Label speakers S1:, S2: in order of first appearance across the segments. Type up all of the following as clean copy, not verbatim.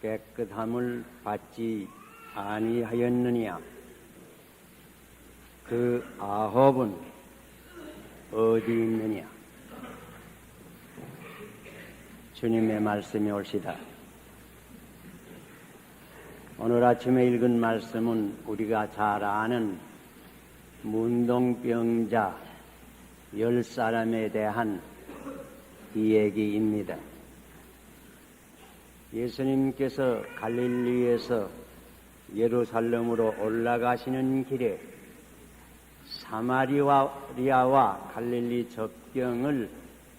S1: 깨끗함을 받지 아니하였느냐? 그 아합은 어디 있느냐? 주님의 말씀이 옳시다. 오늘 아침에 읽은 말씀은 우리가 잘 아는 문둥병자 10사람에 대한 이야기입니다. 예수님께서 갈릴리에서 예루살렘으로 올라가시는 길에 사마리아와 갈릴리 접경을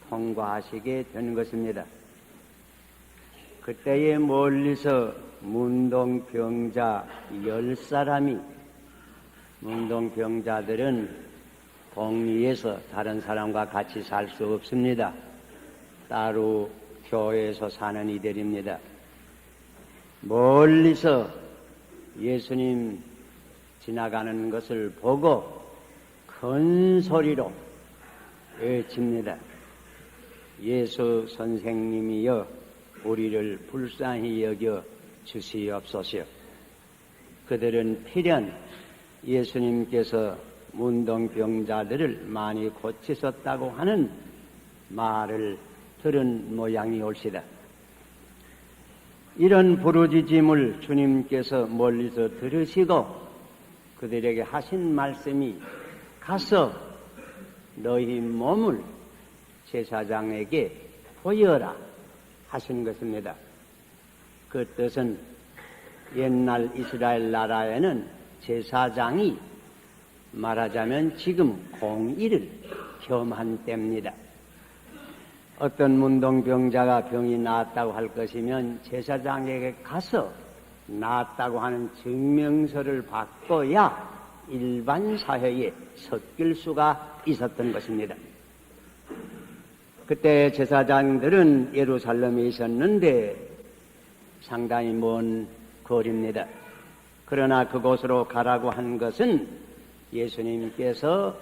S1: 통과하시게 된 것입니다. 그때에 멀리서 문둥병자 10사람이, 문둥병자들은 동리에서 다른 사람과 같이 살 수 없습니다. 따로 교회에서 사는 이들입니다. 멀리서 예수님 지나가는 것을 보고 큰 소리로 외칩니다. 예수 선생님이여 우리를 불쌍히 여겨 주시옵소서. 그들은 필연 예수님께서 문둥병자들을 많이 고치셨다고 하는 말을 들은 모양이 옳시다. 이런 부르짖음을 주님께서 멀리서 들으시고 그들에게 하신 말씀이 가서 너희 몸을 제사장에게 보여라 하신 것입니다. 그 뜻은 옛날 이스라엘 나라에는 제사장이 말하자면 지금 공의를 겸한 때입니다. 어떤 문둥병자가 병이 나았다고 할 것이면 제사장에게 가서 나았다고 하는 증명서를 받고야 일반 사회에 섞일 수가 있었던 것입니다. 그때 제사장들은 예루살렘에 있었는데 상당히 먼 거리입니다. 그러나 그곳으로 가라고 한 것은 예수님께서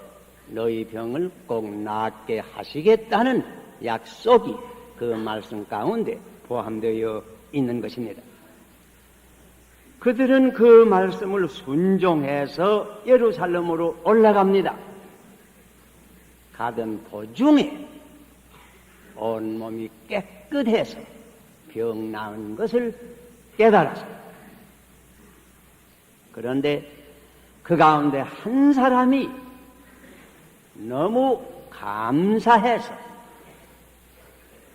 S1: 너희 병을 꼭 낫게 하시겠다는 약속이 그 말씀 가운데 포함되어 있는 것입니다. 그들은 그 말씀을 순종해서 예루살렘으로 올라갑니다. 가던 도중에 온몸이 깨끗해서 병 나은 것을 깨달았습니다. 그런데 그 가운데 한 사람이 너무 감사해서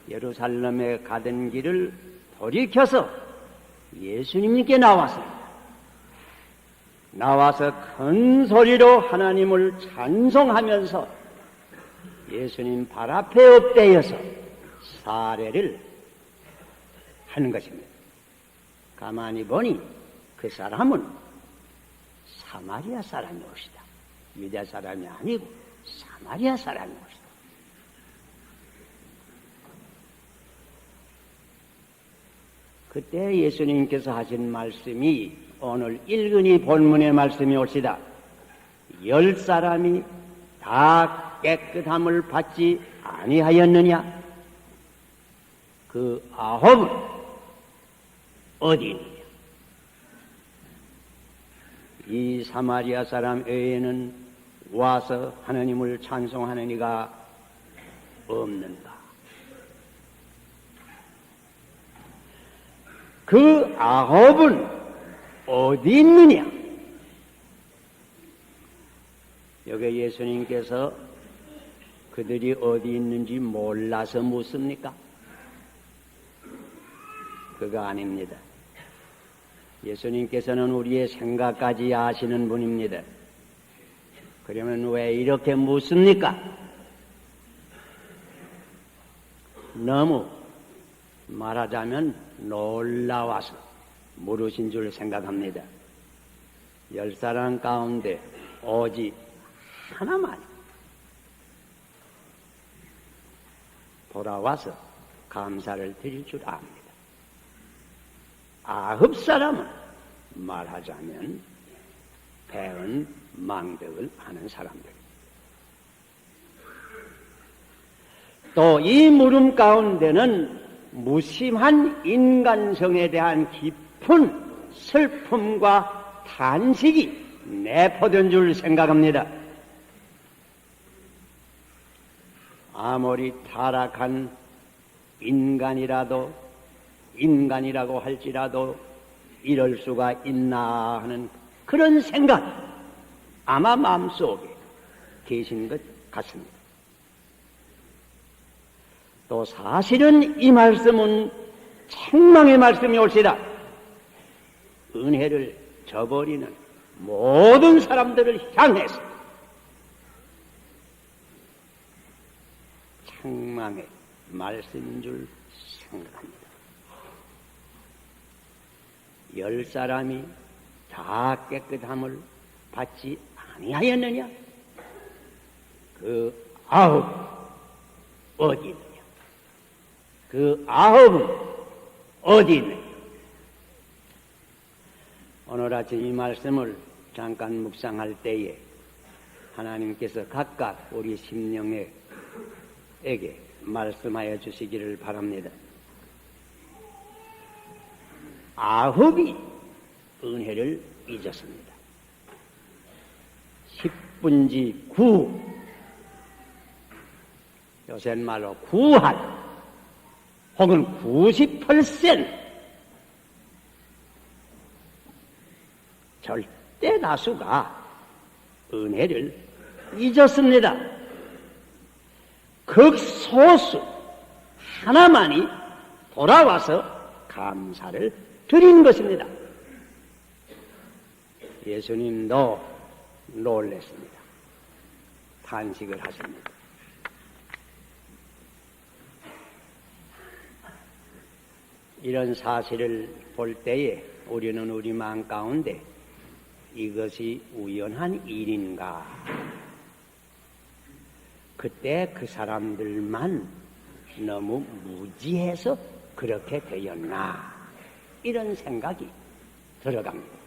S1: 예루살렘에 가던 길을 돌이켜서 예수님께 나왔습니다. 나와서 큰 소리로 하나님을 찬송하면서 예수님 발 앞에 엎드려서 사례를 하는 것입니다. 가만히 보니 그 사람은 사마리아 사람이 옵시다. 유대 사람이 아니고 사마리아 사람이 옵시다. 그때 예수님께서 하신 말씀이 오늘 읽은 이 본문의 말씀이 옵시다. 10사람이 다 깨끗함을 받지 아니하였느냐? 그 아합은 어디 있느냐? 이 사마리아 사람 외에는 와서 하나님을 찬송하는 이가 없는가? 그 아합은 어디 있느냐? 여기 예수님께서 그들이 어디 있는지 몰라서 묻습니까? 그거 아닙니다. 예수님께서는 우리의 생각까지 아시는 분입니다. 그러면 왜 이렇게 묻습니까? 너무 말하자면 놀라워서 물으신 줄 생각합니다. 10사람 가운데 오직 하나만 돌아와서 감사를 드릴 줄 압니다. 9사람은 말하자면 배은 망덕을 하는 사람들. 또 이 물음 가운데는 무심한 인간성에 대한 깊은 슬픔과 탄식이 내포된 줄 생각합니다. 아무리 타락한 인간이라고 할지라도 이럴 수가 있나 하는 그런 생각 아마 마음속에 계신 것 같습니다. 또 사실은 이 말씀은 책망의 말씀이 올시다. 은혜를 저버리는 모든 사람들을 향해서 책망의 말씀인 줄 생각합니다. 10사람이 다 깨끗함을 받지 아니하였느냐? 그 9 어디 있느냐? 그 9은 어디 있느냐? 오늘 아침 이 말씀을 잠깐 묵상할 때에 하나님께서 각각 우리 심령에게 말씀하여 주시기를 바랍니다. 9이 은혜를 잊었습니다. 10분지 9, 요새 말로 9할 혹은 98% 절대 다수가 은혜를 잊었습니다. 극소수 하나만이 돌아와서 감사를 드린 것입니다. 예수님도 놀랐습니다. 탄식을 하십니다. 이런 사실을 볼 때에 우리는 우리 마음 가운데 이것이 우연한 일인가? 그때 그 사람들만 너무 무지해서 그렇게 되었나? 이런 생각이 들어갑니다.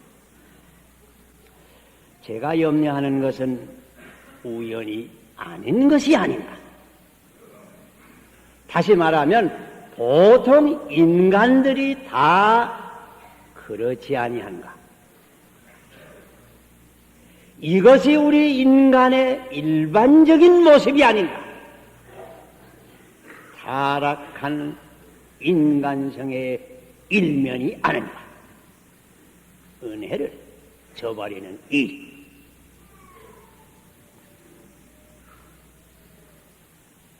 S1: 제가 염려하는 것은 우연이 아닌 것이 아닌가. 다시 말하면 보통 인간들이 다 그렇지 아니한가. 이것이 우리 인간의 일반적인 모습이 아닌가. 타락한 인간성의 일면이 아닌가. 은혜를 저버리는 일.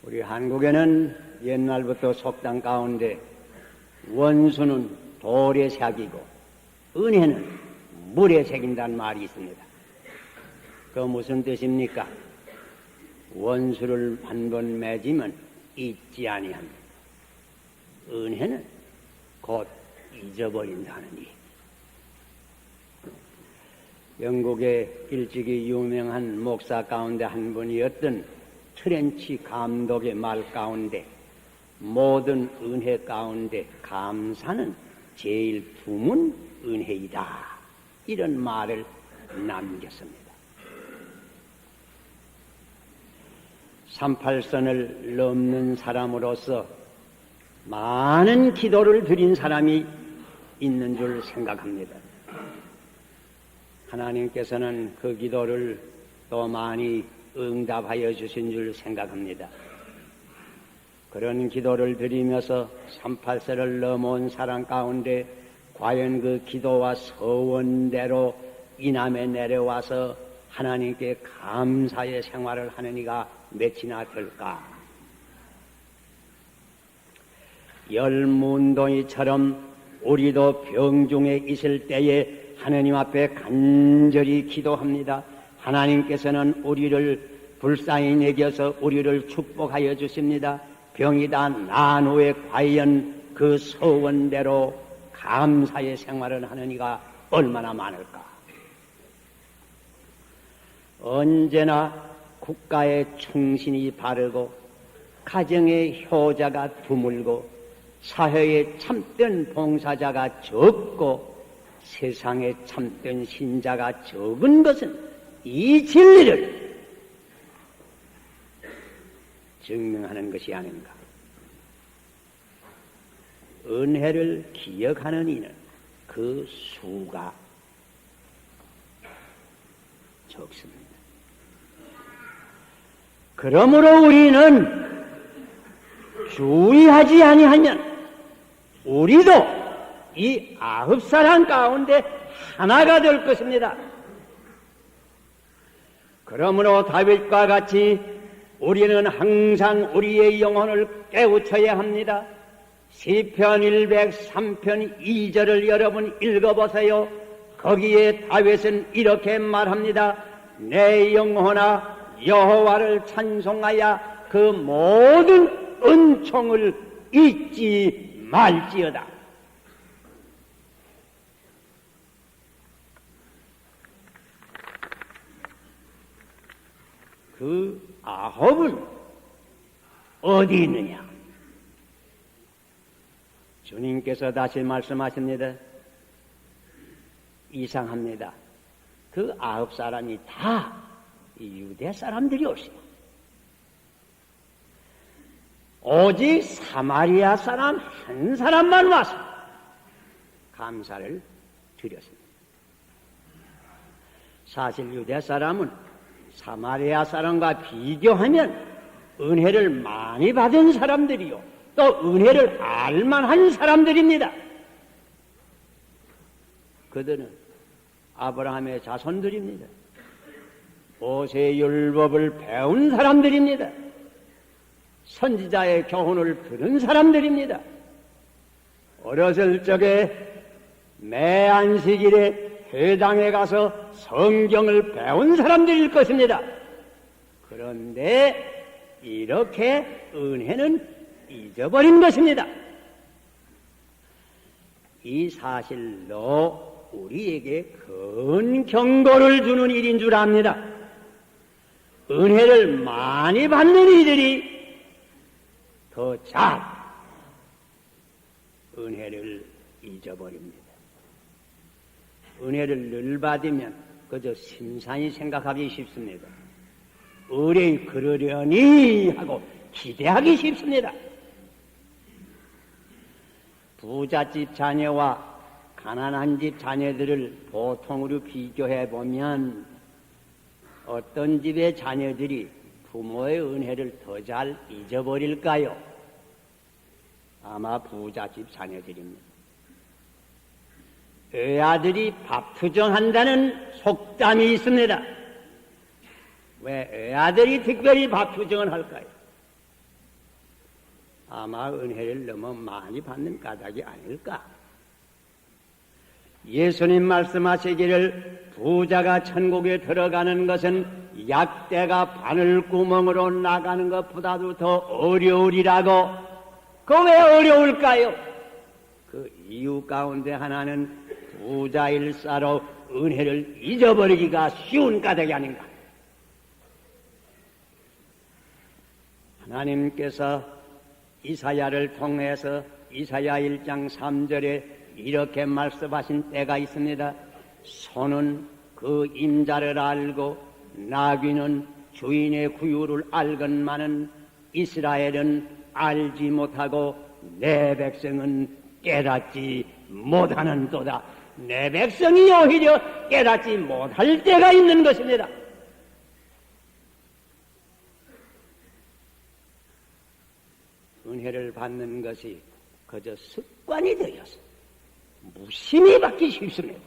S1: 우리 한국에는 옛날부터 속담 가운데 원수는 돌에 새기고 은혜는 물에 새긴다는 말이 있습니다. 그 무슨 뜻입니까? 원수를 한 번 맺으면 잊지 아니합니다. 은혜는 곧 잊어버린다는 일. 영국의 일찍이 유명한 목사 가운데 한 분이었던 트렌치 감독의 말 가운데 모든 은혜 가운데 감사는 제일 드문 은혜이다. 이런 말을 남겼습니다. 38선을 넘는 사람으로서 많은 기도를 드린 사람이 있는 줄 생각합니다. 하나님께서는 그 기도를 또 많이 응답하여 주신 줄 생각합니다. 그런 기도를 드리면서 38세를 넘어온 사람 가운데 과연 그 기도와 서원대로 이남에 내려와서 하나님께 감사의 생활을 하는 이가 몇이나 될까? 열문동이처럼 우리도 병중에 있을 때에 하나님 앞에 간절히 기도합니다. 하나님께서는 우리를 불쌍히 여겨서 우리를 축복하여 주십니다. 병이 다 나은 후에 과연 그 서원대로 감사의 생활을 하는 이가 얼마나 많을까? 언제나 국가의 충신이 바르고 가정의 효자가 드물고 사회에 참된 봉사자가 적고 세상에 참된 신자가 적은 것은 이 진리를 증명하는 것이 아닌가. 은혜를 기억하는 이는 그 수가 적습니다. 그러므로 우리는 주의하지 아니하면 우리도 이 9사람 가운데 하나가 될 것입니다. 그러므로 다윗과 같이 우리는 항상 우리의 영혼을 깨우쳐야 합니다. 시편 103편 2절을 여러분 읽어보세요. 거기에 다윗은 이렇게 말합니다. 내 영혼아 여호와를 찬송하여 그 모든 은총을 잊지 말지어다. 그 아홉은 어디 있느냐? 주님께서 다시 말씀하십니다. 이상합니다. 그 9사람이 다 유대 사람들이었습니다. 오직 사마리아 사람 한 사람만 와서 감사를 드렸습니다. 사실 유대 사람은 사마리아 사람과 비교하면 은혜를 많이 받은 사람들이요, 또 은혜를 알만한 사람들입니다. 그들은 아브라함의 자손들입니다. 모세의 율법을 배운 사람들입니다. 선지자의 교훈을 들은 사람들입니다. 어렸을 적에 매 안식일에 회당에 가서 성경을 배운 사람들일 것입니다. 그런데 이렇게 은혜는 잊어버린 것입니다. 이 사실로 우리에게 큰 경고를 주는 일인 줄 압니다. 은혜를 많이 받는 이들이 더 잘 은혜를 잊어버립니다. 은혜를 늘 받으면 그저 심산이 생각하기 쉽습니다. 의뢰 그러려니 하고 기대하기 쉽습니다. 부잣집 자녀와 가난한 집 자녀들을 보통으로 비교해 보면 어떤 집의 자녀들이 부모의 은혜를 더 잘 잊어버릴까요? 아마 부잣집 자녀들입니다. 애아들이 밥 투정한다는 속담이 있습니다. 왜 애아들이 특별히 밥 투정을 할까요? 아마 은혜를 너무 많이 받는 까닭이 아닐까? 예수님 말씀하시기를 부자가 천국에 들어가는 것은 약대가 바늘구멍으로 나가는 것보다도 더 어려우리라고. 그 왜 어려울까요? 그 이유 가운데 하나는 부자일사로 은혜를 잊어버리기가 쉬운 까닭이 아닌가. 하나님께서 이사야를 통해서 이사야 1장 3절에 이렇게 말씀하신 때가 있습니다. 소는 그 임자를 알고 나귀는 주인의 구유를 알건만은 이스라엘은 알지 못하고 내 백성은 깨닫지 못하는도다. 내 백성이 오히려 깨닫지 못할 때가 있는 것입니다. 은혜를 받는 것이 그저 습관이 되어서 무심히 받기 쉽습니다.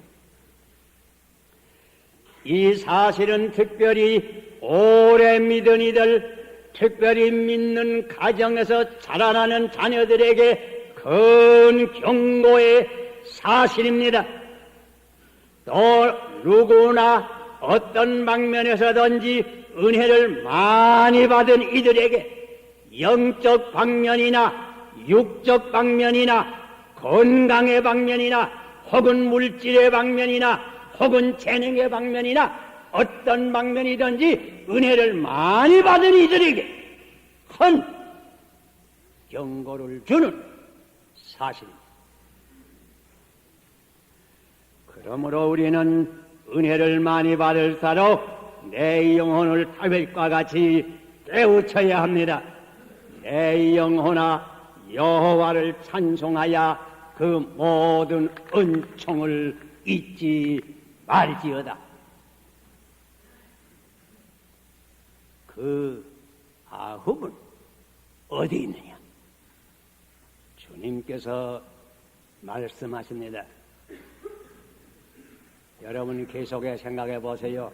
S1: 이 사실은 특별히 오래 믿은 이들, 특별히 믿는 가정에서 자라나는 자녀들에게 큰 경고의 사실입니다. 또 누구나 어떤 방면에서든지 은혜를 많이 받은 이들에게 영적 방면이나 육적 방면이나 건강의 방면이나 혹은 물질의 방면이나 혹은 재능의 방면이나 어떤 방면이든지 은혜를 많이 받은 이들에게 큰 경고를 주는 사실입니다. 그러므로 우리는 은혜를 많이 받을수록 내 영혼을 다윗과 같이 깨우쳐야 합니다. 내 영혼아 여호와를 찬송하여 그 모든 은총을 잊지 말지어다. 그 아합은 어디 있느냐? 주님께서 말씀하십니다. 여러분 계속해 생각해 보세요.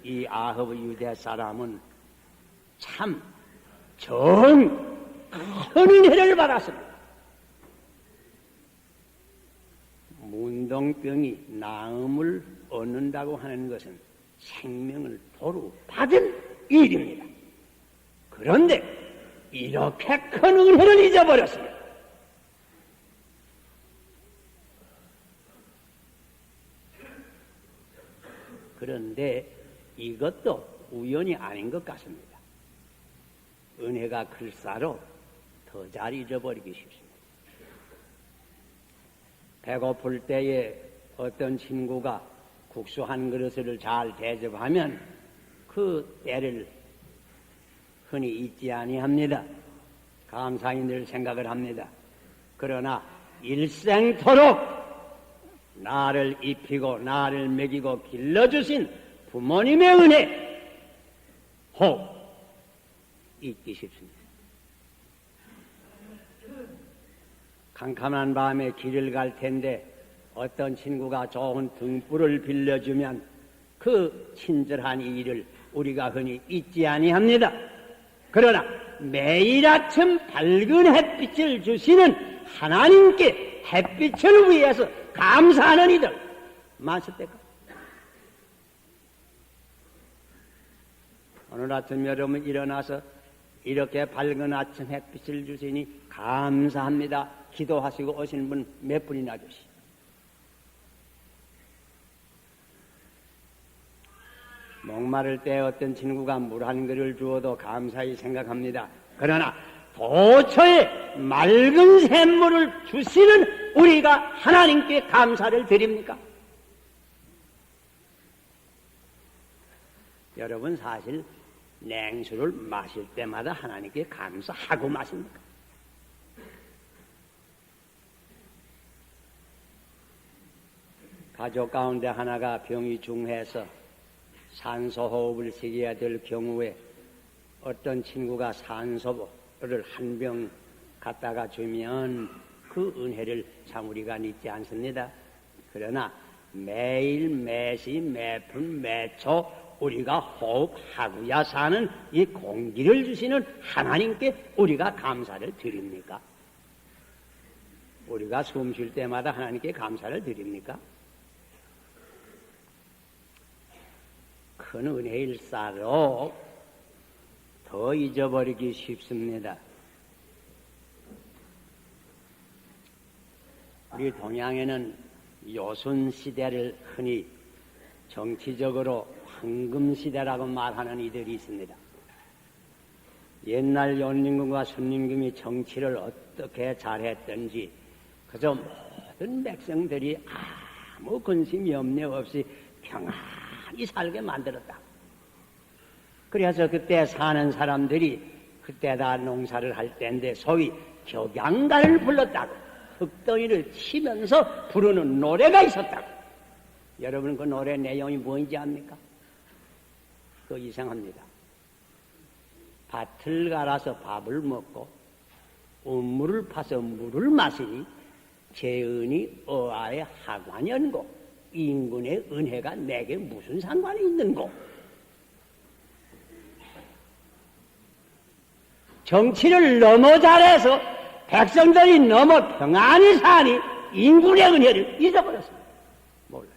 S1: 이 아합 유대 사람은 참 큰 은혜를 받았습니다. 문둥병이 나음을 얻는다고 하는 것은 생명을 도로 받은 일입니다. 그런데 이렇게 큰 은혜를 잊어버렸어요. 그런데 이것도 우연이 아닌 것 같습니다. 은혜가 클수록 더 잘 잊어버리기 쉽습니다. 배고플 때에 어떤 친구가 국수 한 그릇을 잘 대접하면 그 때를 흔히 잊지 아니합니다. 감사히 늘 생각을 합니다. 그러나 일생토록 나를 입히고 나를 먹이고 길러주신 부모님의 은혜 혹 잊기 쉽습니다. 캄캄한 밤에 길을 갈 텐데 어떤 친구가 좋은 등불을 빌려주면 그 친절한 일을 우리가 흔히 잊지 아니합니다. 그러나 매일 아침 밝은 햇빛을 주시는 하나님께 햇빛을 위해서 감사하는 이들 많을 때가. 오늘 아침 여러분 일어나서 이렇게 밝은 아침 햇빛을 주시니 감사합니다. 기도하시고 오시는 분 몇 분이나 주시. 목마를 때 어떤 친구가 물 한 그릇을 주어도 감사히 생각합니다. 그러나 도처에 맑은 샘물을 주시는 우리가 하나님께 감사를 드립니까? 여러분 사실 냉수를 마실 때마다 하나님께 감사하고 마십니까? 가족 가운데 하나가 병이 중해서 산소호흡을 시켜야 될 경우에 어떤 친구가 산소를 한 병 갖다가 주면 그 은혜를 참 우리가 잊지 않습니다. 그러나 매일 매시 매분 매초 우리가 호흡하고야 사는 이 공기를 주시는 하나님께 우리가 감사를 드립니까? 우리가 숨 쉴 때마다 하나님께 감사를 드립니까? 큰 은혜일수록 더 잊어버리기 쉽습니다. 우리 동양에는 요순시대를 흔히 정치적으로 황금시대라고 말하는 이들이 있습니다. 옛날 연림금과 순림금이 정치를 어떻게 잘했던지 그저 모든 백성들이 아무 근심이 염려 없이 평안히 살게 만들었다. 그래서 그때 사는 사람들이 그때 다 농사를 할 때인데 소위 격양가를 불렀다고 흙덩이를 치면서 부르는 노래가 있었다고. 여러분 그 노래 내용이 뭔지 압니까? 그거 이상합니다. 밭을 갈아서 밥을 먹고 우물을 파서 물을 마시니 재은이 어아의 하관연고 인군의 은혜가 내게 무슨 상관이 있는고. 정치를 너무 잘해서 백성들이 너무 평안히 사니 인군의 은혜를 잊어버렸습니다. 몰라요.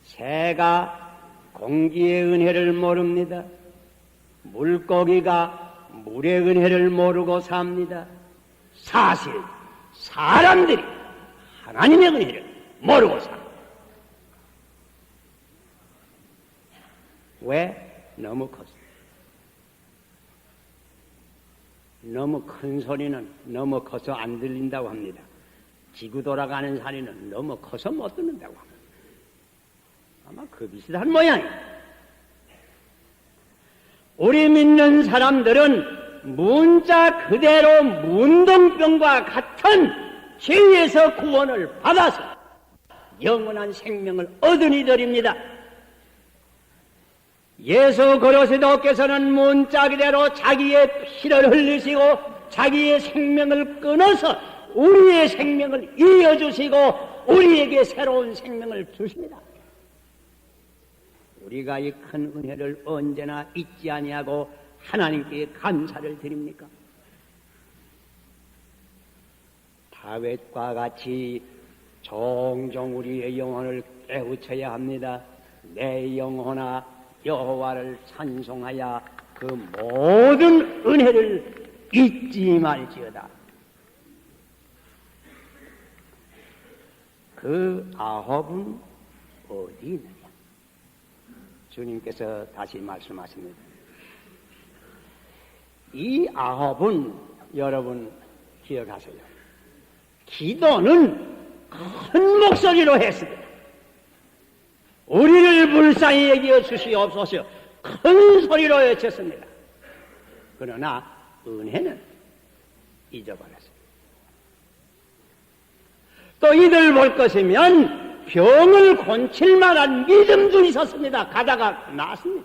S1: 새가 공기의 은혜를 모릅니다. 물고기가 물의 은혜를 모르고 삽니다. 사실 사람들이 하나님의 은혜를 모르고 삽니다. 왜? 너무 컸어요. 너무 큰 소리는 너무 커서 안 들린다고 합니다. 지구 돌아가는 소리는 너무 커서 못 듣는다고 합니다. 아마 그 비슷한 모양이에요. 우리 믿는 사람들은 문자 그대로 문둥병과 같은 죄에서 구원을 받아서 영원한 생명을 얻은 이들입니다. 예수 그리스도께서는 문자 그대로 자기의 피를 흘리시고 자기의 생명을 끊어서 우리의 생명을 이어주시고 우리에게 새로운 생명을 주십니다. 우리가 이 큰 은혜를 언제나 잊지 아니하고 하나님께 감사를 드립니까? 다윗과 같이 종종 우리의 영혼을 깨우쳐야 합니다. 내 영혼아 여호와를 찬송하여 그 모든 은혜를 잊지 말지어다. 그 아합은 어디 있느냐? 주님께서 다시 말씀하십니다. 이 아합은 여러분 기억하세요. 기도는 큰 목소리로 했습니다. 우리를 불쌍히 여겨 주시옵소서 큰 소리로 외쳤습니다. 그러나 은혜는 잊어버렸습니다. 또 이들 볼 것이면 병을 고칠 만한 믿음도 있었습니다. 가다가 나았습니다.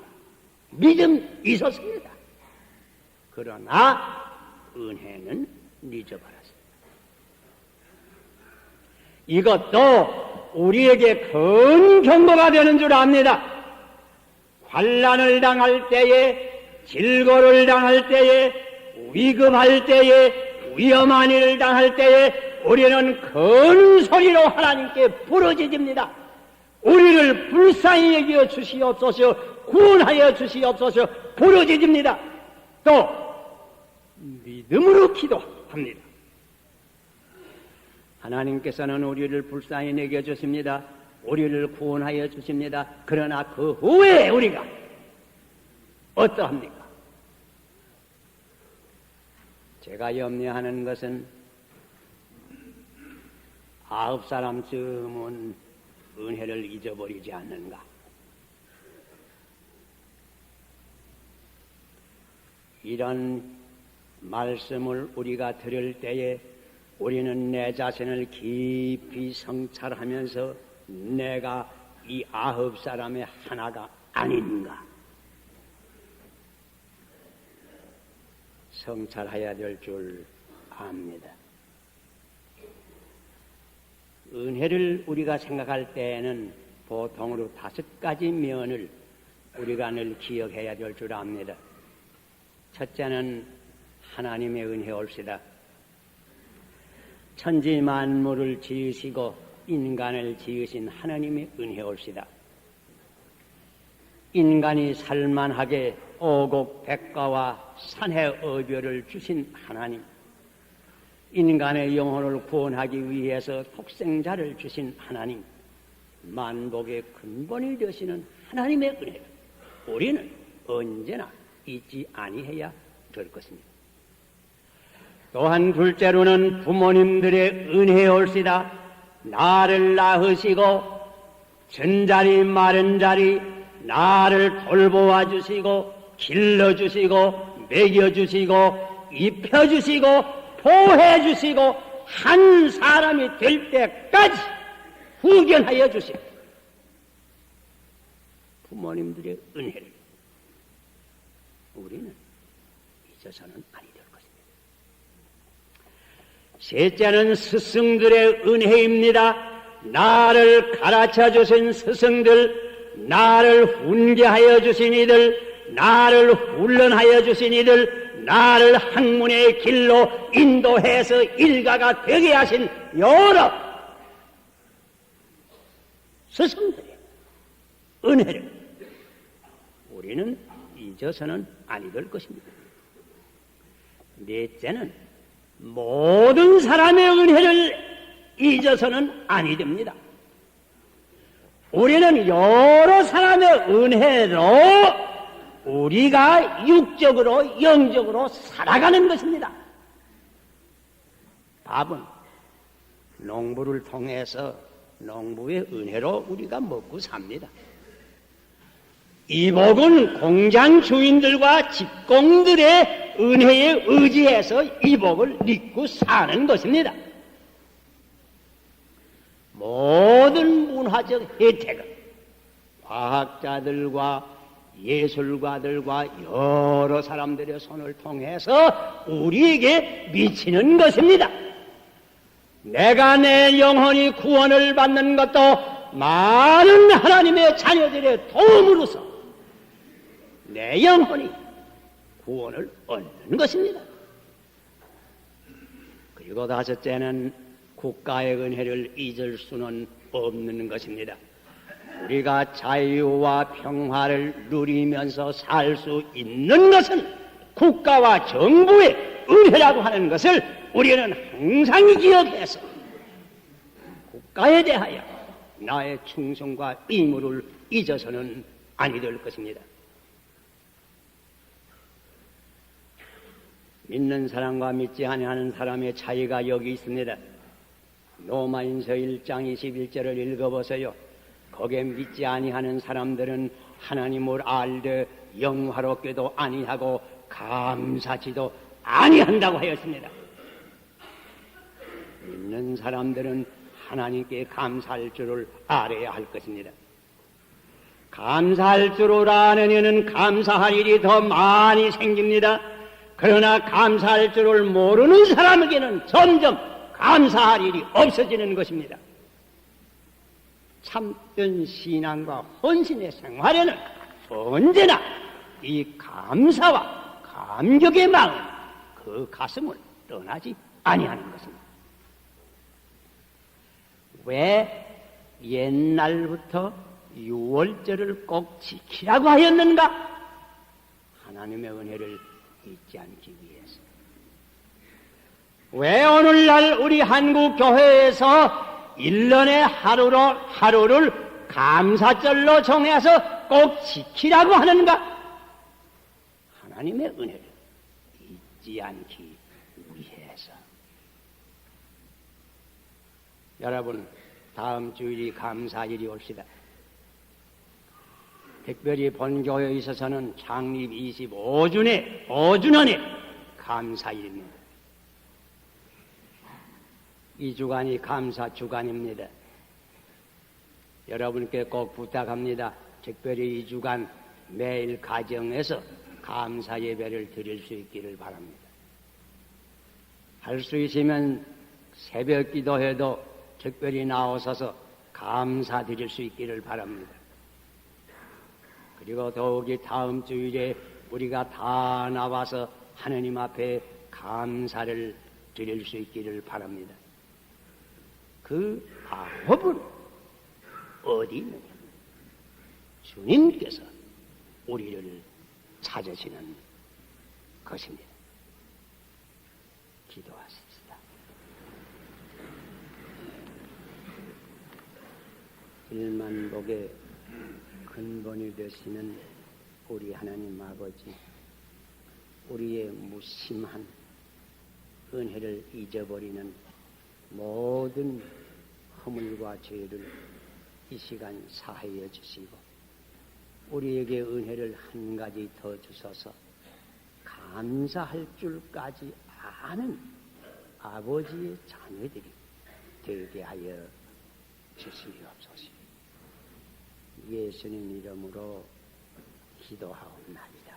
S1: 믿음 있었습니다. 그러나 은혜는 잊어버렸습니다. 이것도 우리에게 큰 경고가 되는 줄 압니다. 환난을 당할 때에, 질고를 당할 때에, 위급할 때에, 위험한 일을 당할 때에 우리는 큰 소리로 하나님께 부르짖습니다. 우리를 불쌍히 여겨 주시옵소서, 구원하여 주시옵소서 부르짖습니다. 또 믿음으로 기도합니다. 하나님께서는 우리를 불쌍히 여겨 주십니다. 우리를 구원하여 주십니다. 그러나 그 후에 우리가 어떠합니까? 제가 염려하는 것은 9사람쯤은 은혜를 잊어버리지 않는가. 이런 말씀을 우리가 들을 때에 우리는 내 자신을 깊이 성찰하면서 내가 이 9사람의 하나가 아닌가 성찰해야 될 줄 압니다. 은혜를 우리가 생각할 때에는 보통으로 5가지 면을 우리가 늘 기억해야 될 줄 압니다. 첫째는 하나님의 은혜올시다. 천지 만물을 지으시고 인간을 지으신 하나님의 은혜올시다. 인간이 살만하게 오곡백과와 산해어별을 주신 하나님, 인간의 영혼을 구원하기 위해서 독생자를 주신 하나님, 만복의 근본이 되시는 하나님의 은혜를 우리는 언제나 잊지 아니해야 될 것입니다. 또한 둘째로는 부모님들의 은혜올시다. 나를 낳으시고 전자리 마른자리 나를 돌보아 주시고 길러주시고 먹여주시고 입혀주시고 보호해주시고 한 사람이 될 때까지 후견하여 주시고 부모님들의 은혜를 우리는 잊어서는 아니 될 것입니다. 셋째는 스승들의 은혜입니다. 나를 가르쳐 주신 스승들, 나를 훈계하여 주신 이들, 나를 훈련하여 주신 이들, 나를 학문의 길로 인도해서 일가가 되게 하신 여러 스승들의 은혜를 우리는 잊어서는 아니 될 것입니다. 넷째는 모든 사람의 은혜를 잊어서는 아니 됩니다. 우리는 여러 사람의 은혜로 우리가 육적으로 영적으로 살아가는 것입니다. 밥은 농부를 통해서 농부의 은혜로 우리가 먹고 삽니다. 이 복은 공장 주인들과 직공들의 은혜에 의지해서 이 복을 믿고 사는 것입니다. 모든 문화적 혜택은 과학자들과 예술가들과 여러 사람들의 손을 통해서 우리에게 미치는 것입니다. 내가 내 영혼이 구원을 받는 것도 많은 하나님의 자녀들의 도움으로서 내 영혼이 구원을 얻는 것입니다. 그리고 다섯째는 국가의 은혜를 잊을 수는 없는 것입니다. 우리가 자유와 평화를 누리면서 살 수 있는 것은 국가와 정부의 은혜라고 하는 것을 우리는 항상 기억해서 국가에 대하여 나의 충성과 의무를 잊어서는 아니 될 것입니다. 믿는 사람과 믿지 아니하는 사람의 차이가 여기 있습니다. 로마인서 1장 21절을 읽어보세요. 거기에 믿지 아니하는 사람들은 하나님을 알되 영화롭게도 아니하고 감사치도 아니한다고 하였습니다. 믿는 사람들은 하나님께 감사할 줄을 알아야 할 것입니다. 감사할 줄을 아는 이는 감사할 일이 더 많이 생깁니다. 그러나 감사할 줄을 모르는 사람에게는 점점 감사할 일이 없어지는 것입니다. 참된 신앙과 헌신의 생활에는 언제나 이 감사와 감격의 마음, 그 가슴을 떠나지 아니하는 것입니다. 왜 옛날부터 유월절을 꼭 지키라고 하였는가? 하나님의 은혜를 잊지 않기 위해서. 왜 오늘날 우리 한국 교회에서 1년에 하루를 감사절로 정해서 꼭 지키라고 하는가? 하나님의 은혜를 잊지 않기 위해서. 여러분, 다음 주일이 감사일이 옵시다. 특별히 본교회에 있어서는 창립 25주년 안에 감사일입니다. 이 주간이 감사 주간입니다. 여러분께 꼭 부탁합니다. 특별히 이 주간 매일 가정에서 감사 예배를 드릴 수 있기를 바랍니다. 할 수 있으면 새벽 기도해도 특별히 나오셔서 감사 드릴 수 있기를 바랍니다. 그리고 더욱이 다음 주일에 우리가 다 나와서 하느님 앞에 감사를 드릴 수 있기를 바랍니다. 그 방법은 어디 있느냐? 주님께서 우리를 찾으시는 것입니다. 기도하십시다. 일만복의 근본이 되시는 우리 하나님 아버지, 우리의 무심한 은혜를 잊어버리는 모든 허물과 죄를 이 시간 사하여 주시고 우리에게 은혜를 한 가지 더 주셔서 감사할 줄까지 아는 아버지의 자녀들이 되게 하여 주시옵소서. 예수님 이름으로 기도하옵나이다.